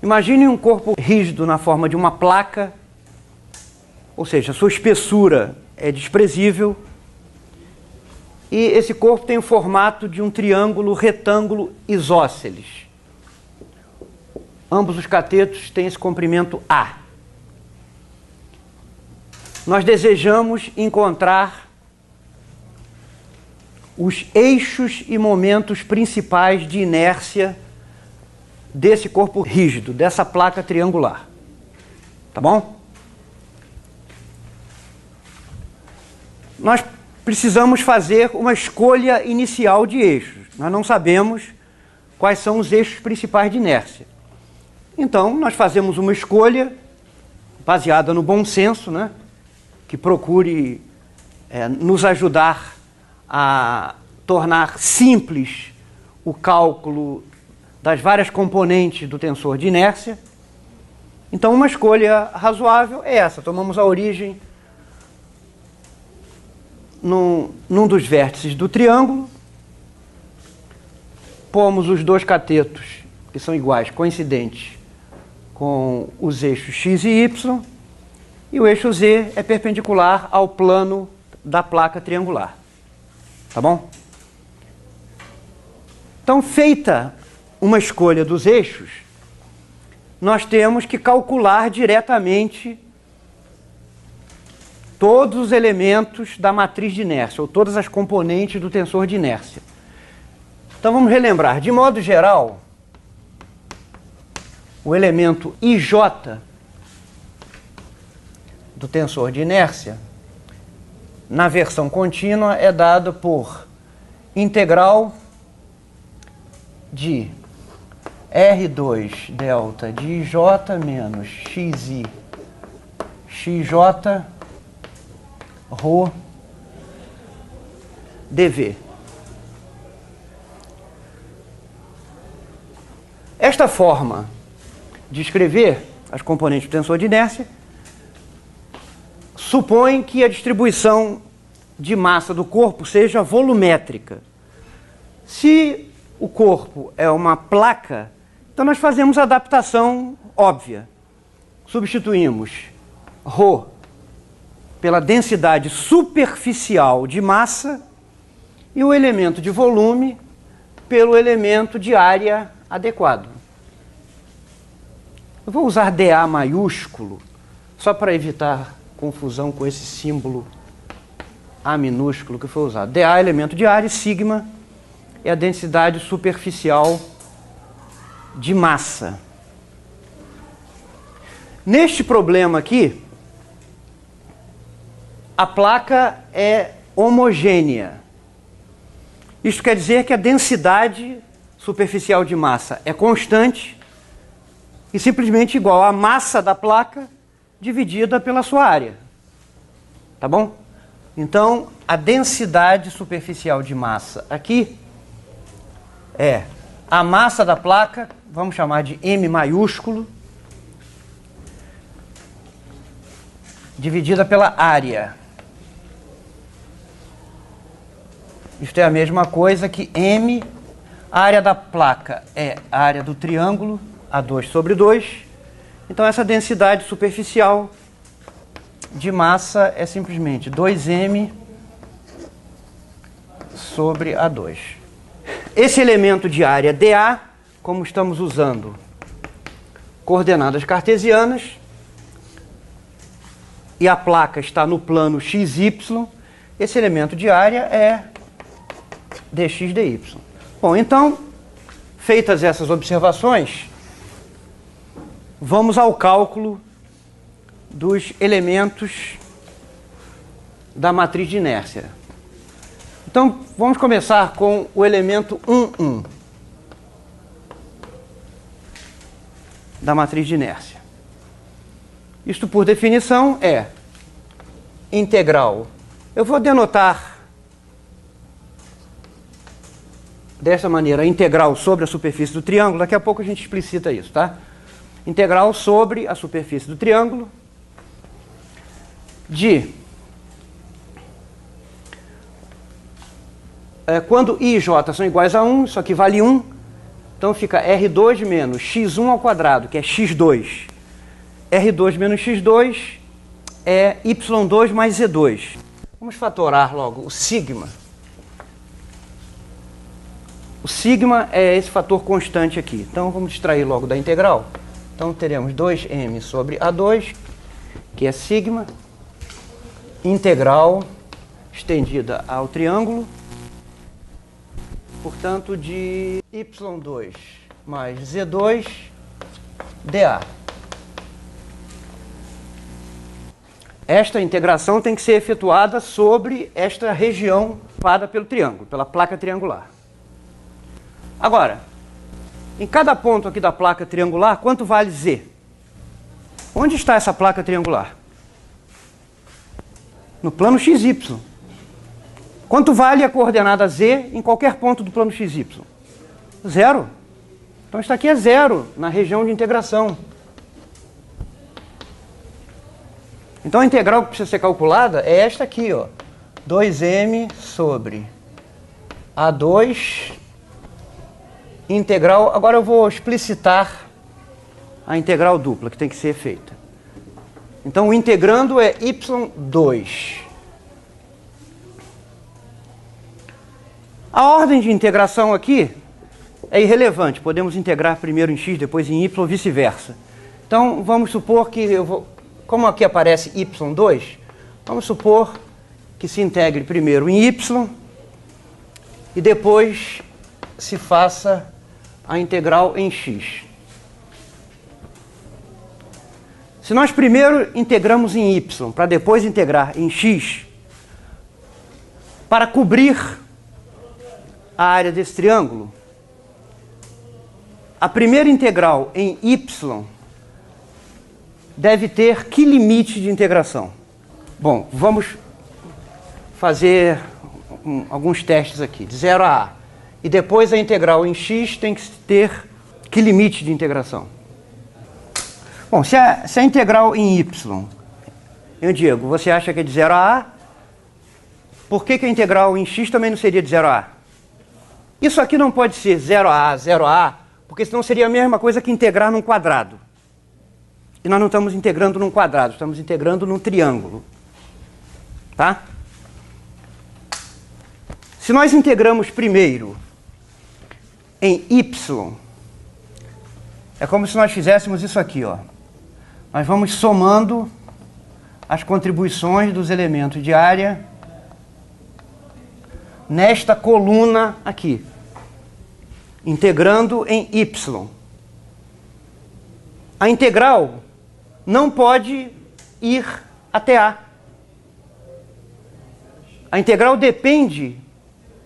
Imagine um corpo rígido na forma de uma placa, ou seja, sua espessura é desprezível, e esse corpo tem o formato de um triângulo retângulo isósceles. Ambos os catetos têm esse comprimento A. Nós desejamos encontrar os eixos e momentos principais de inércia desse corpo rígido, dessa placa triangular. Tá bom? Nós precisamos fazer uma escolha inicial de eixos. Nós não sabemos quais são os eixos principais de inércia. Então, nós fazemos uma escolha baseada no bom senso, né? Que procure nos ajudar a tornar simples o cálculo das várias componentes do tensor de inércia. Então, uma escolha razoável é essa. Tomamos a origem num dos vértices do triângulo, pomos os dois catetos, que são iguais, coincidentes, com os eixos x e y, e o eixo z é perpendicular ao plano da placa triangular. Tá bom? Então, feita uma escolha dos eixos, nós temos que calcular diretamente todos os elementos da matriz de inércia, ou todas as componentes do tensor de inércia. Então vamos relembrar. De modo geral, o elemento IJ do tensor de inércia, na versão contínua, é dado por integral de R2 delta de IJ menos XI XJ ρ dV. Esta forma de escrever as componentes do tensor de inércia supõe que a distribuição de massa do corpo seja volumétrica. Se o corpo é uma placa, então nós fazemos a adaptação óbvia. Substituímos ρ pela densidade superficial de massa e o elemento de volume pelo elemento de área adequado. Eu vou usar dA maiúsculo só para evitar confusão com esse símbolo A minúsculo que foi usado. dA é elemento de área e sigma é a densidade superficial de massa. Neste problema aqui, a placa é homogênea. Isto quer dizer que a densidade superficial de massa é constante e simplesmente igual à massa da placa dividida pela sua área. Tá bom? Então, a densidade superficial de massa aqui é a massa da placa, vamos chamar de M maiúsculo, dividida pela área. Isto é a mesma coisa que M, a área da placa é a área do triângulo, A2 sobre 2. Então essa densidade superficial de massa é simplesmente 2M sobre A2. Esse elemento de área dA, como estamos usando coordenadas cartesianas, e a placa está no plano XY, esse elemento de área é dx dy. Bom, então, feitas essas observações, vamos ao cálculo dos elementos da matriz de inércia. Então, vamos começar com o elemento 1,1 da matriz de inércia. Isto, por definição, é integral. Eu vou denotar dessa maneira a integral sobre a superfície do triângulo. Daqui a pouco a gente explicita isso, tá? Integral sobre a superfície do triângulo de quando I e J são iguais a 1, isso aqui vale 1, Então fica R2 menos x1 ao quadrado, que é x2. R2 menos x2 é y2 mais z2. Vamos fatorar logo o sigma. O sigma é esse fator constante aqui. Então vamos extrair logo da integral. Então teremos 2m sobre A2, que é sigma, integral estendida ao triângulo, portanto, de y2 mais z2 dA. Esta integração tem que ser efetuada sobre esta região ocupada pelo triângulo, pela placa triangular. Agora, em cada ponto aqui da placa triangular, quanto vale z? Onde está essa placa triangular? No plano XY. Quanto vale a coordenada z em qualquer ponto do plano XY? Zero. Então isso aqui é zero na região de integração. Então a integral que precisa ser calculada é esta aqui, ó. 2m sobre A2 integral. Agora eu vou explicitar a integral dupla que tem que ser feita. Então o integrando é y2. A ordem de integração aqui é irrelevante. Podemos integrar primeiro em x, depois em y ou vice-versa. Então vamos supor que como aqui aparece y2, vamos supor que se integre primeiro em y e depois se faça a integral em x. Se nós primeiro integramos em y para depois integrar em x, para cobrir a área desse triângulo, a primeira integral em y deve ter que limite de integração? Bom, vamos fazer alguns testes aqui, de 0 a a. E depois a integral em x tem que ter que limite de integração? Bom, se a integral em y, Diego, você acha que é de 0 a a, por que a integral em x também não seria de 0 a a? Isso aqui não pode ser 0 a, porque senão seria a mesma coisa que integrar num quadrado. E nós não estamos integrando num quadrado, estamos integrando num triângulo. Tá? Se nós integramos primeiro em y, é como se nós fizéssemos isso aqui, ó. Nós vamos somando as contribuições dos elementos de área nesta coluna aqui, integrando em y. A integral não pode ir até A. A integral depende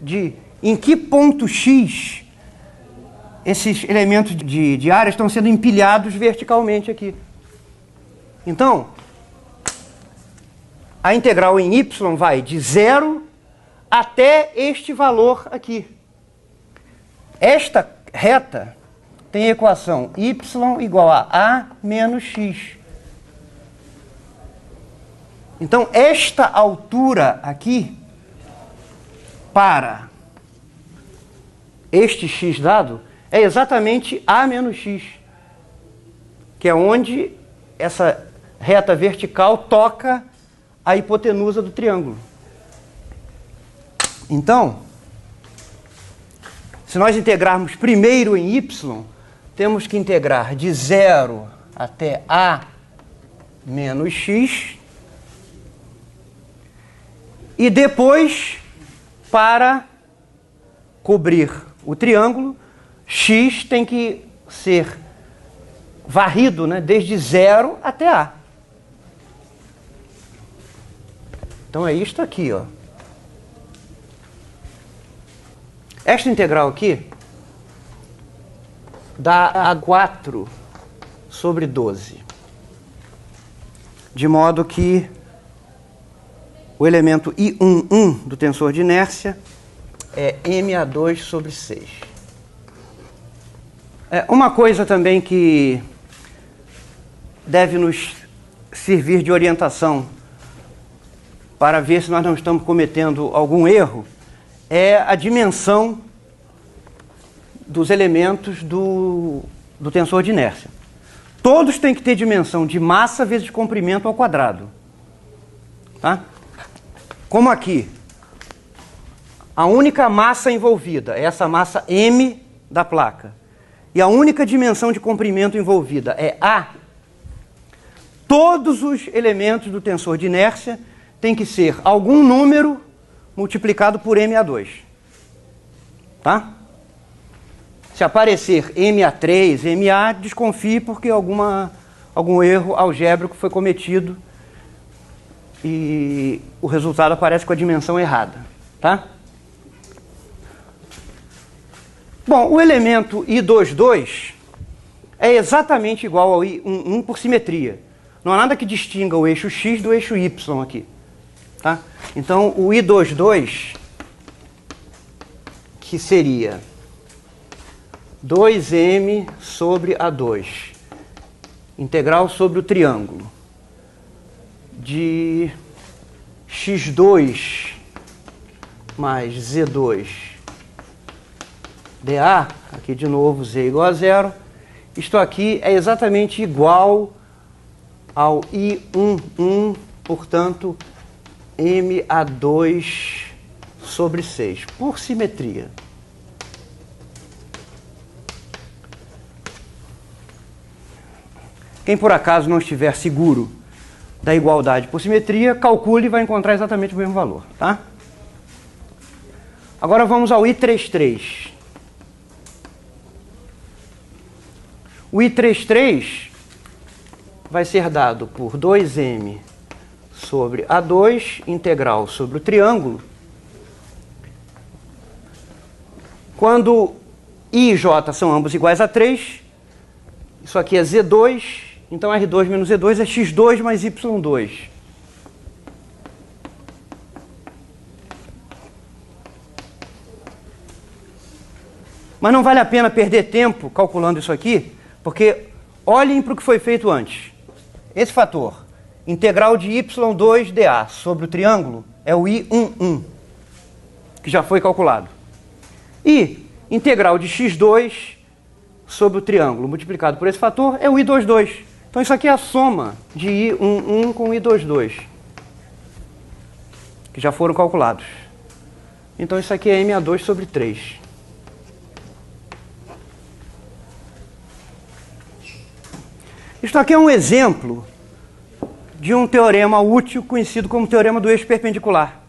de em que ponto x esses elementos de área estão sendo empilhados verticalmente aqui. Então, a integral em y vai de 0 até este valor aqui. Esta reta tem a equação y igual a menos x. Então, esta altura aqui, para este x dado, é exatamente a menos x, que é onde essa reta vertical toca a hipotenusa do triângulo. Então, se nós integrarmos primeiro em y, temos que integrar de 0 até a menos x, e depois, para cobrir o triângulo, x tem que ser varrido, né, desde 0 até a. Então é isto aqui, ó. Esta integral aqui dá a 4 sobre 12. De modo que o elemento I11 do tensor de inércia é MA2 sobre 6. Uma coisa também que deve nos servir de orientação para ver se nós não estamos cometendo algum erro é a dimensão dos elementos do tensor de inércia. Todos têm que ter dimensão de massa vezes comprimento ao quadrado. Tá? Como aqui, a única massa envolvida é essa massa M da placa, e a única dimensão de comprimento envolvida é A, todos os elementos do tensor de inércia têm que ser algum número multiplicado por MA2. Tá? Se aparecer MA3, MA, desconfie porque algum erro algébrico foi cometido e o resultado aparece com a dimensão errada. Tá? Bom, o elemento I22 é exatamente igual ao I11 por simetria. Não há nada que distinga o eixo X do eixo Y aqui. Tá? Então, o I22, que seria 2M sobre A2, integral sobre o triângulo, de X2 mais Z2 dA, aqui de novo Z igual a zero, isto aqui é exatamente igual ao I11, portanto, MA2 sobre 6, por simetria. Quem por acaso não estiver seguro da igualdade por simetria, calcule e vai encontrar exatamente o mesmo valor. Tá? Agora vamos ao I33. O I33 vai ser dado por 2M sobre A2, integral sobre o triângulo. Quando I e J são ambos iguais a 3, isso aqui é Z2, então R2 menos Z2 é X2 mais Y2. Mas não vale a pena perder tempo calculando isso aqui, porque olhem para o que foi feito antes. Esse fator, integral de Y2 dA sobre o triângulo, é o I11, que já foi calculado. E integral de X2 sobre o triângulo multiplicado por esse fator é o I22. Então isso aqui é a soma de I11 com I22, que já foram calculados. Então isso aqui é MA2 sobre 3. Isto aqui é um exemplo de um teorema útil conhecido como teorema do eixo perpendicular.